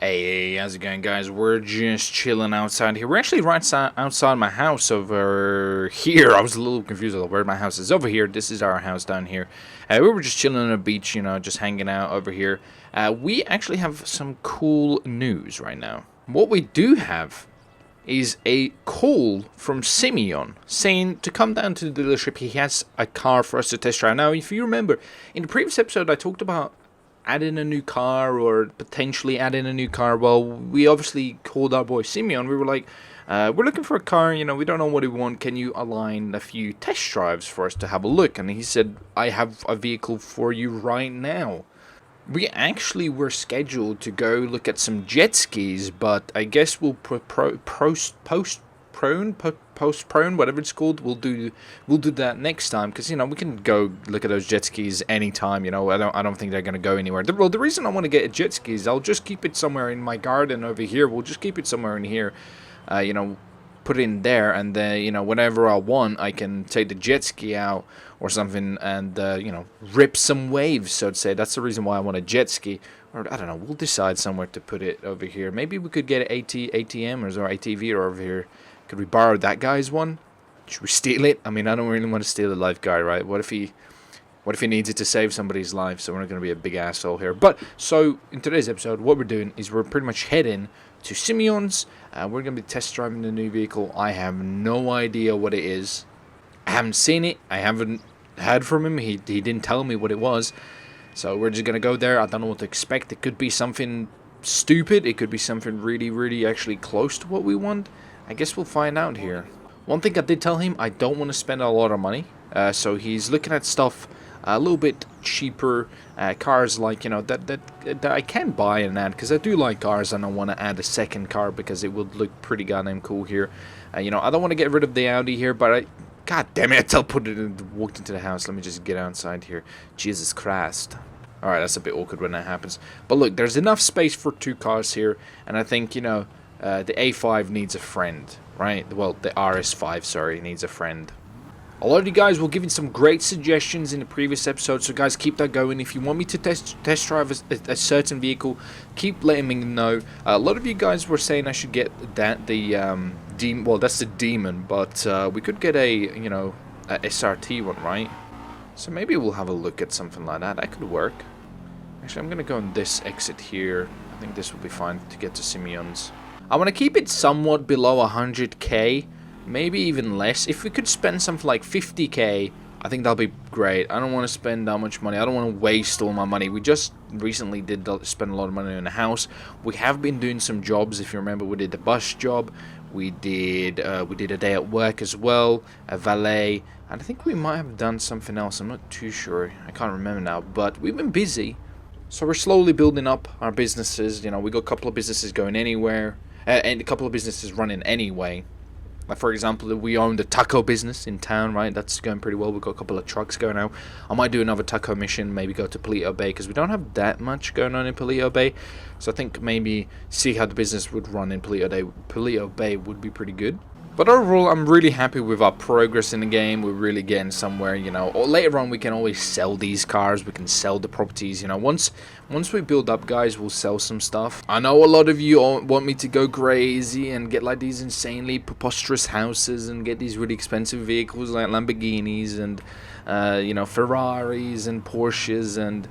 Hey, how's it going, guys? We're just chilling outside here. We're actually outside my house over here. I was a little confused about where my house is. Over here, this is our house down here. We were just chilling on the beach, just hanging out over here. We actually have some cool news right now. What we do have is a call from Simeon saying to come down to the dealership. He has a car for us to test drive. Now, if you remember, in the previous episode, I talked about adding a new car or potentially adding a new car. Well, we obviously called our boy Simeon. We were like, we're looking for a car, we don't know what we want. Can you align a few test drives for us to have a look? And he said, I have a vehicle for you right now. We actually were scheduled to go look at some jet skis, but I guess we'll postpone, whatever it's called. We'll do that next time, because we can go look at those jet skis anytime. I don't think they're gonna go anywhere. The reason I want to get a jet ski is I'll just keep it somewhere in my garden over here. We'll just keep it somewhere in here, put it in there, and then whenever I want, I can take the jet ski out or something and rip some waves, so to say. That's the reason why I want a jet ski. Or I don't know, we'll decide somewhere to put it over here. Maybe we could get an ATM or ATV over here. Could we borrow that guy's one? Should we steal it? I mean, I don't really want to steal the lifeguard, right? What if he needs it to save somebody's life? So we're not going to be a big asshole here. But, so, in today's episode, what we're doing is we're pretty much heading to Simeon's. We're going to be test driving the new vehicle. I have no idea what it is. I haven't seen it. I haven't heard from him. He didn't tell me what it was. So we're just going to go there. I don't know what to expect. It could be something stupid. It could be something really, really actually close to what we want. I guess we'll find out here. One thing I did tell him, I don't want to spend a lot of money. So he's looking at stuff a little bit cheaper. Cars like, that I can buy and add. Because I do like cars and I want to add a second car because it would look pretty goddamn cool here. I don't want to get rid of the Audi here, but God damn it, I'll put it in, walked into the house. Let me just get outside here. Jesus Christ. Alright, that's a bit awkward when that happens. But look, there's enough space for two cars here. And I think, the A5 needs a friend, right? Well, the RS5, sorry, needs a friend. A lot of you guys were giving some great suggestions in the previous episode, so guys, keep that going. If you want me to test drive a certain vehicle, keep letting me know. A lot of you guys were saying I should get that, well, that's the Demon, but we could get a SRT one, right? So maybe we'll have a look at something like that. That could work. Actually, I'm going to go on this exit here. I think this will be fine to get to Simeon's. I want to keep it somewhat below 100k, maybe even less. If we could spend something like 50k, I think that'll be great. I don't want to spend that much money. I don't want to waste all my money. We just recently did spend a lot of money on the house. We have been doing some jobs. If you remember, we did the bus job. We did a day at work as well, a valet, and I think we might have done something else. I'm not too sure. I can't remember now, but we've been busy. So we're slowly building up our businesses. We got a couple of businesses going anywhere. And a couple of businesses running anyway. Like, for example, we own the taco business in town, right? That's going pretty well. We've got a couple of trucks going out. I might do another taco mission, maybe go to Palito Bay, because we don't have that much going on in Palito Bay. So I think maybe see how the business would run in Palito Bay would be pretty good. But overall, I'm really happy with our progress in the game. We're really getting somewhere, Or later on, we can always sell these cars. We can sell the properties, Once we build up, guys, we'll sell some stuff. I know a lot of you all want me to go crazy and get like these insanely preposterous houses and get these really expensive vehicles like Lamborghinis and, Ferraris and Porsches and,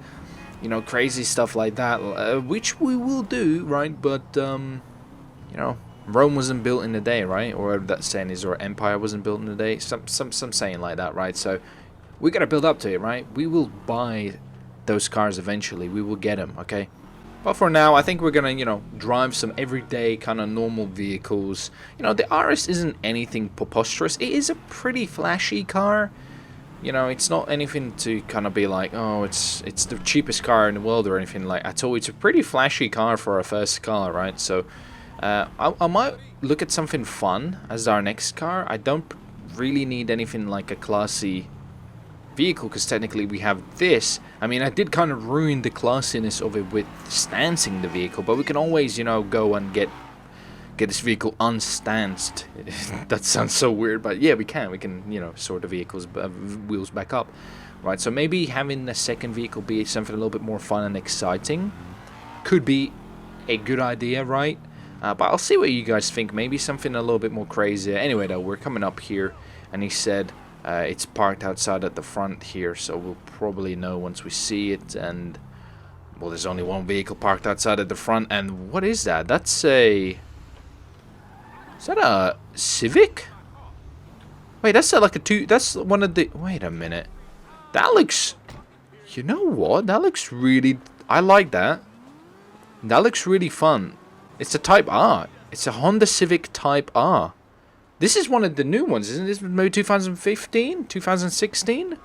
crazy stuff like that, which we will do, right? But, Rome wasn't built in a day, right? Or that saying is, or empire wasn't built in a day. Some saying like that, right? So we gotta build up to it, right? We will buy those cars eventually. We will get them, okay? But for now, I think we're gonna, drive some everyday kind of normal vehicles. The RS isn't anything preposterous. It is a pretty flashy car. It's not anything to kind of be like, oh, it's the cheapest car in the world or anything like at all. It's a pretty flashy car for a first car, right? So I might look at something fun as our next car. I don't really need anything like a classy vehicle, because technically we have this. I mean, I did kind of ruin the classiness of it with stancing the vehicle, but we can always, go and get this vehicle unstanced. That sounds so weird, but yeah, we can, sort the vehicle's wheels back up, right? So maybe having the second vehicle be something a little bit more fun and exciting could be a good idea, right? But I'll see what you guys think. Maybe something a little bit more crazy. Anyway, though, we're coming up here, and he said it's parked outside at the front here, so we'll probably know once we see it. And well, there's only one vehicle parked outside at the front, and what is that? That's a... Is that a Civic? Wait, that's like a two... That's one of the... Wait a minute. That looks... You know what? That looks really... I like that. That looks really fun. It's a Type R. It's a Honda Civic Type R. This is one of the new ones, isn't this? Maybe 2015? 2016?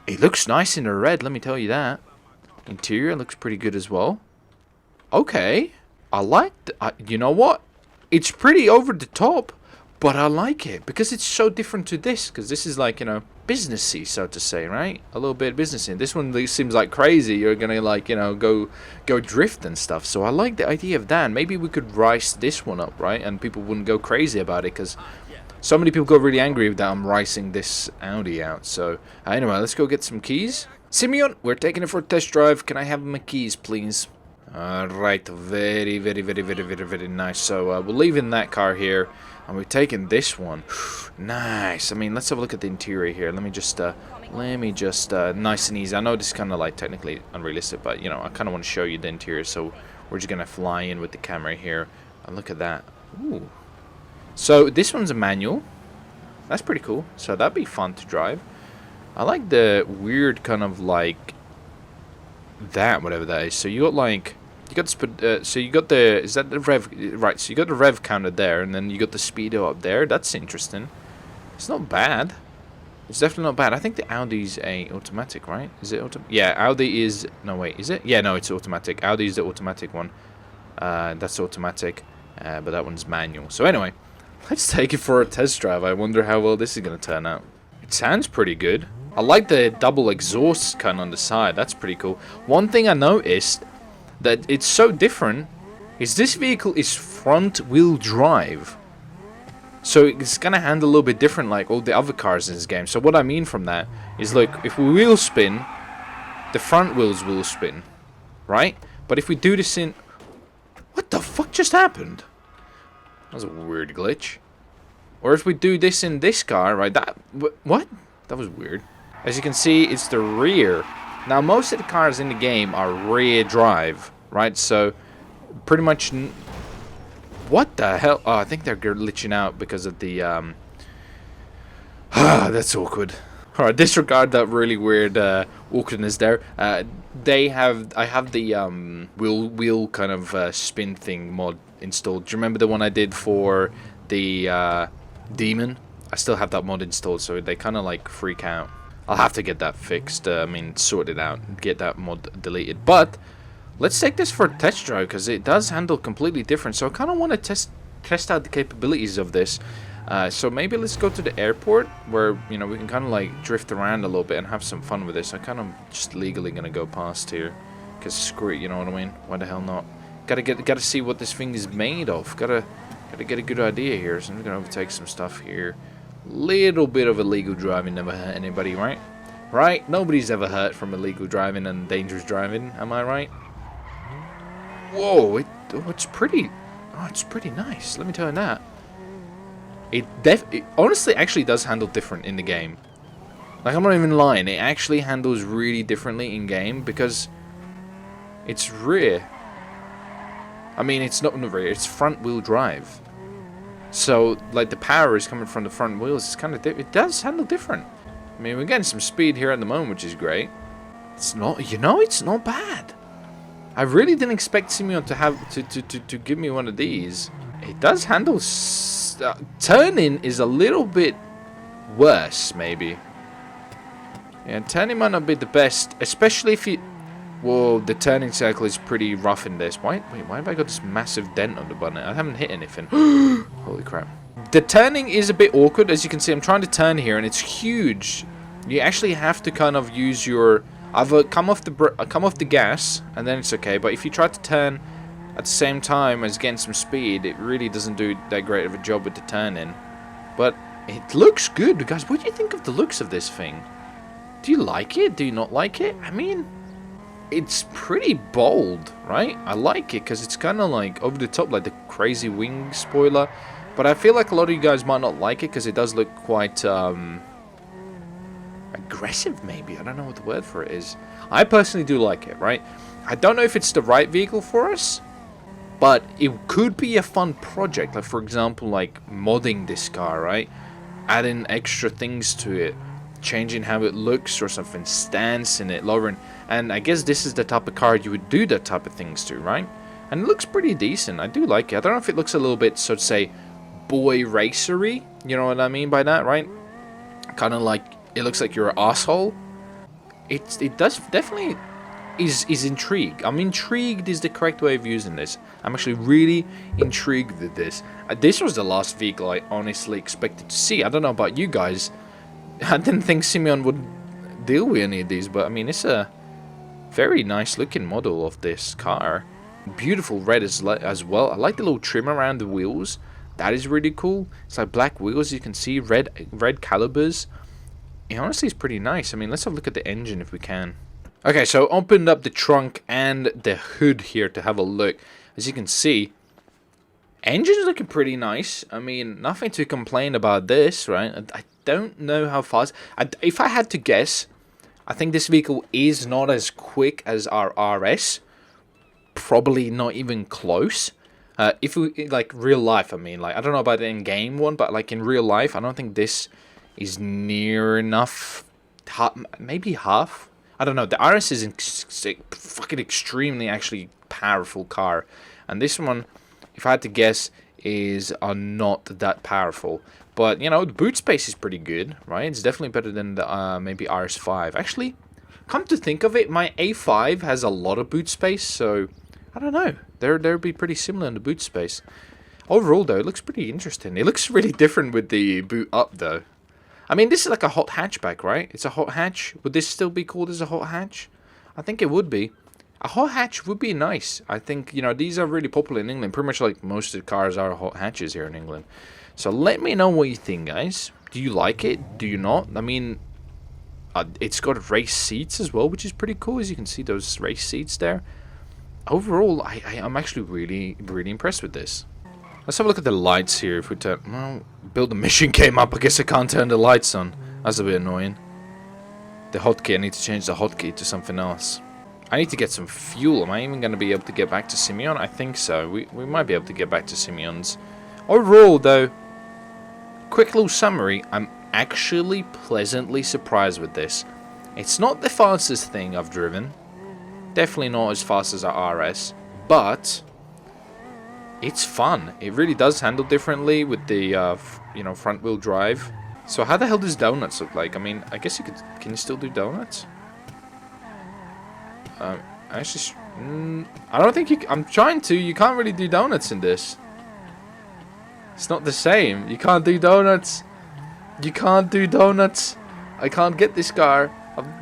It looks nice in the red, let me tell you that. Interior looks pretty good as well. Okay. I like... you know what? It's pretty over the top, but I like it because it's so different to this. Because this is like, you know, businessy, so to say, right? A little bit businessy. This one seems like crazy. You're gonna like, you know, go drift and stuff. So I like the idea of that. Maybe we could rice this one up, right? And people wouldn't go crazy about it because so many people go really angry that I'm ricing this Audi out. So anyway, let's go get some keys. Simeon, we're taking it for a test drive. Can I have my keys, please? Alright, very nice. So we're leaving that car here, and we're taking this one. Nice. I mean, let's have a look at the interior here. Let me just nice and easy. I know this is kind of like technically unrealistic, but you know, I kind of want to show you the interior. So we're just gonna fly in with the camera here, and look at that. Ooh. So this one's a manual. That's pretty cool. So that'd be fun to drive. I like the weird kind of like that, whatever that is. So you got like, you got so you got the, is that the rev, right? So you got the rev counter there, and then you got the speedo up there. That's interesting. It's not bad. It's definitely not bad. I think the Audi's a automatic, right? Is it automatic? Yeah, Audi is, no wait, is it? Yeah, no, it's automatic. Audi is the automatic one. That's automatic, but that one's manual. So anyway, let's take it for a test drive. I wonder how well this is gonna turn out. It sounds pretty good. I like the double exhaust kind on the side. That's pretty cool. One thing I noticed that it's so different is this vehicle is front wheel drive. So it's gonna handle a little bit different like all the other cars in this game. So what I mean from that is like if we wheel spin, the front wheels will spin, right? But if we do this in... What the fuck just happened? That was a weird glitch. Or if we do this in this car, right? That... What? That was weird. As you can see, it's the rear. Now, most of the cars in the game are rear drive, right? So, pretty much... What the hell? Oh, I think they're glitching out because of the... That's awkward. Alright, disregard that really weird awkwardness there. I have the wheel kind of spin thing mod installed. Do you remember the one I did for the Demon? I still have that mod installed, so they kind of like freak out. I'll have to get that fixed, I mean, sorted out, get that mod deleted. But let's take this for a test drive, because it does handle completely different. So I kind of want to test out the capabilities of this. So maybe let's go to the airport, where, you know, we can kind of like drift around a little bit and have some fun with this. I kind of just legally going to go past here, because screw it, you know what I mean? Why the hell not? Gotta see what this thing is made of. Gotta get a good idea here. So I'm going to overtake some stuff here. Little bit of illegal driving never hurt anybody, right? Right? Nobody's ever hurt from illegal driving and dangerous driving, am I right? Whoa, it's pretty... Oh, it's pretty nice, let me tell you that. It honestly actually does handle different in the game. Like, I'm not even lying, it actually handles really differently in game because it's rear. I mean, it's not rear, it's front wheel drive. So, like, the power is coming from the front wheels. It's kind of it does handle different. I mean, we're getting some speed here at the moment, which is great. It's not, you know, it's not bad. I really didn't expect Simeon to have to give me one of these. It does handle. Turning is a little bit worse, maybe. Yeah, turning might not be the best, especially if you. Whoa, the turning circle is pretty rough in this. Wait, why have I got this massive dent on the bonnet? I haven't hit anything. Holy crap. The turning is a bit awkward. As you can see, I'm trying to turn here, and it's huge. You actually have to kind of use your... Either come off the gas, and then it's okay. But if you try to turn at the same time as getting some speed, it really doesn't do that great of a job with the turning. But it looks good. Guys, what do you think of the looks of this thing? Do you like it? Do you not like it? I mean... It's pretty bold, right? I like it because it's kind of like over the top, like the crazy wing spoiler. But I feel like a lot of you guys might not like it because it does look quite aggressive, maybe. I don't know what the word for it is. I personally do like it, right? I don't know if it's the right vehicle for us, but it could be a fun project. Like, for example, like modding this car, right? Adding extra things to it, changing how it looks or something, stance in it, lowering. And I guess this is the type of car you would do that type of things to, right? And it looks pretty decent. I do like it. I don't know if it looks a little bit, so to say, boy racery. You know what I mean by that, right? Kind of like it looks like you're an asshole. It does definitely is intrigued. I'm intrigued is the correct way of using this. I'm actually really intrigued with this. This was the last vehicle I honestly expected to see. I don't know about you guys. I didn't think Simeon would deal with any of these, but I mean, it's a very nice looking model of this car. Beautiful red as well. I like the little trim around the wheels. That is really cool. It's like black wheels. You can see red calibers. It honestly is pretty nice. I mean, let's have a look at the engine if we can. Okay, so opened up the trunk and the hood here to have a look. As you can see, engine's looking pretty nice. I mean, nothing to complain about this, right? I don't know how fast. If I had to guess, I think this vehicle is not as quick as our RS. Probably not even close. If we, like, real life, I mean, like, I don't know about the in-game one, but, like, in real life, I don't think this is near enough. Maybe half? I don't know. The RS is fucking extremely, actually, powerful car. And this one, if I had to guess, is not that powerful. But, you know, the boot space is pretty good, right? It's definitely better than the maybe RS5. Actually, come to think of it, my A5 has a lot of boot space, so I don't know. They'd be pretty similar in the boot space. Overall, though, it looks pretty interesting. It looks really different with the boot up, though. I mean, this is like a hot hatchback, right? It's a hot hatch. Would this still be called as a hot hatch? I think it would be. A hot hatch would be nice. I think, you know, these are really popular in England. Pretty much like most of the cars are hot hatches here in England. So let me know what you think, guys. Do you like it? Do you not? I mean, it's got race seats as well, which is pretty cool. As you can see, those race seats there. Overall, I'm actually really impressed with this. Let's have a look at the lights here. If we turn... Well, build a mission came up. I guess I can't turn the lights on. That's a bit annoying. The hotkey, I need to change the hotkey to something else. I need to get some fuel. Am I even going to be able to get back to Simeon? I think so. We might be able to get back to Simeon's. Overall, though, quick little summary. I'm actually pleasantly surprised with this. It's not the fastest thing I've driven. Definitely not as fast as our RS. But it's fun. It really does handle differently with the, you know, front wheel drive. So how the hell does donuts look like? I mean, I guess you could... Can you still do donuts? Actually, I don't think you... I'm trying to. You can't really do donuts in this. It's not the same. You can't do donuts. You can't do donuts. I can't get this car.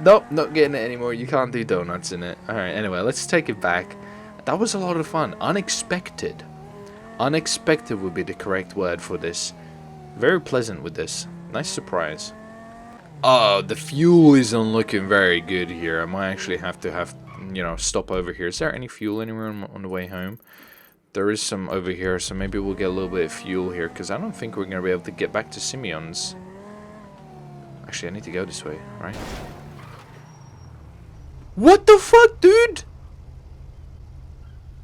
Nope, not getting it anymore. You can't do donuts in it. Alright, anyway, let's take it back. That was a lot of fun. Unexpected. Unexpected would be the correct word for this. Very pleasant with this. Nice surprise. Oh, the fuel isn't looking very good here. I might actually have to you know, stop over here. Is there any fuel anywhere on the way home? There is some over here, so maybe we'll get a little bit of fuel here, because I don't think we're going to be able to get back to Simeon's. Actually, I need to go this way, right? What the fuck, dude?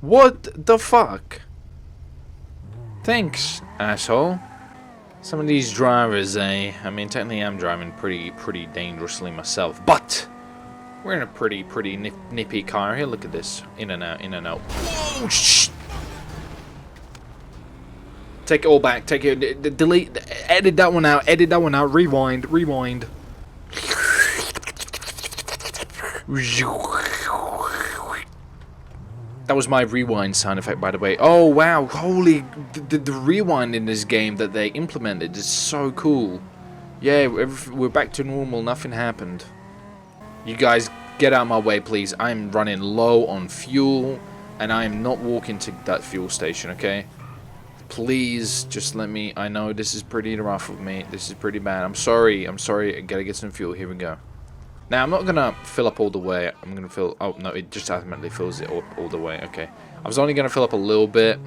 What the fuck? Thanks, asshole. Some of these drivers, I mean, technically I'm driving pretty dangerously myself, but we're in a pretty nippy car here. Look at this. In and out, in and out. Whoa, shh! Take it all back. Take it. Delete. Edit that one out. Edit that one out. Rewind. Rewind. That was my rewind sound effect, by the way. Oh, wow. Holy... The rewind in this game that they implemented is so cool. Yeah, we're back to normal. Nothing happened. You guys, get out of my way, please. I'm running low on fuel, and I am not walking to that fuel station, okay? Please, just let me... I know this is pretty rough of me. This is pretty bad. I'm sorry. I'm sorry. I gotta get some fuel. Here we go. Now, I'm not going to fill up all the way. I'm going to fill... Oh, no, it just automatically fills it up all the way. Okay. I was only going to fill up a little bit.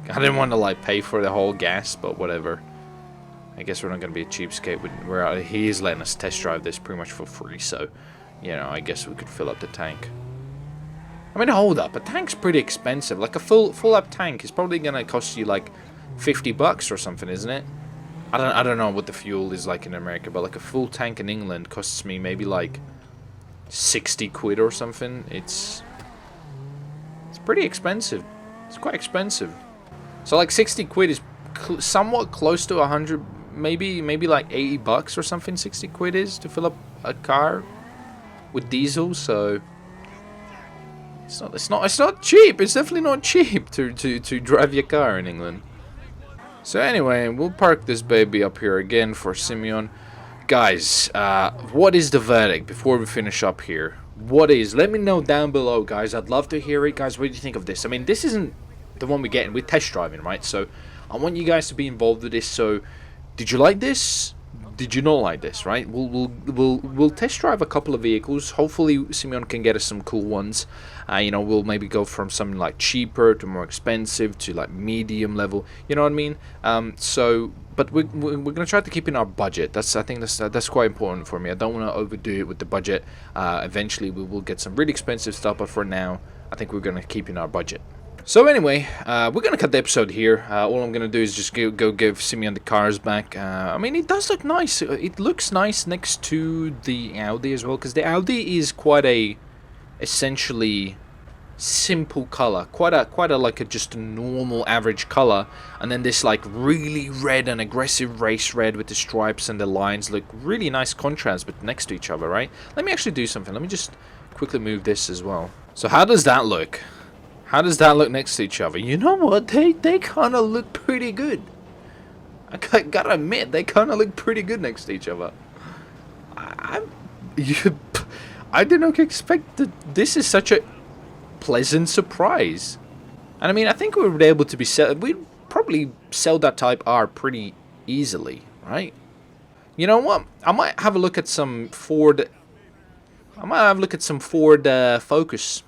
I didn't want to, like, pay for the whole gas, but whatever. I guess we're not going to be a cheapskate. He's letting us test drive this pretty much for free, so, you know, I guess we could fill up the tank. I mean, hold up. A tank's pretty expensive. Like, a full-up tank is probably going to cost you, like, $50 or something, isn't it? I don't know what the fuel is like in America, but, like, a full tank in England costs me maybe, like, 60 quid or something. It's pretty expensive. It's quite expensive. So, like, 60 quid is somewhat close to 100, maybe like $80 or something. 60 quid is to fill up a car with diesel. So it's not cheap. It's definitely not cheap to drive your car in England. So anyway, we'll park this baby up here again for Simeon. Guys, what is the verdict before we finish up here? Let me know down below, guys. I'd love to hear it, guys. What do you think of this? I mean, this isn't the one we're getting. We're test driving, right? So I want you guys to be involved with this. So, did you like this? Did you not like this? Right? We'll test drive a couple of vehicles. Hopefully, Simeon can get us some cool ones. You know, we'll maybe go from something like cheaper to more expensive to like medium level. You know what I mean? But we're gonna try to keep in our budget. I think that's quite important for me. I don't want to overdo it with the budget. Eventually, we will get some really expensive stuff, but for now, I think we're gonna keep in our budget. So anyway, we're going to cut the episode here. All I'm going to do is just go give Simeon the cars back. I mean, it does look nice. It looks nice next to the Audi as well, because the Audi is quite a essentially simple color. Quite a like a just a normal average color. And then this like really red and aggressive race red with the stripes and the lines look really nice contrast, but next to each other, right? Let me actually do something. Let me just quickly move this as well. So how does that look? How does that look next to each other? You know what? They kind of look pretty good. I gotta admit, they kind of look pretty good next to each other. I did not expect that. This is such a pleasant surprise. And I mean, I think we would be able to we'd probably sell that Type R pretty easily, right? You know what? I might have a look at some Ford. Focus.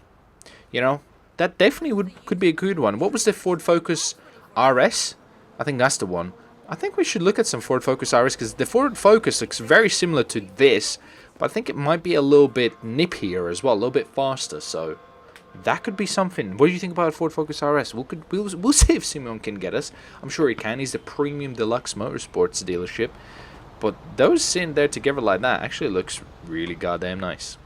You know. That definitely could be a good one. What was the Ford Focus RS? I think that's the one. I think we should look at some Ford Focus RS, because the Ford Focus looks very similar to this, but I think it might be a little bit nippier as well, a little bit faster. So that could be something. What do you think about Ford Focus RS? We'll see if Simeon can get us. I'm sure he can. He's the premium deluxe motorsports dealership. But those sitting there together like that actually looks really goddamn nice.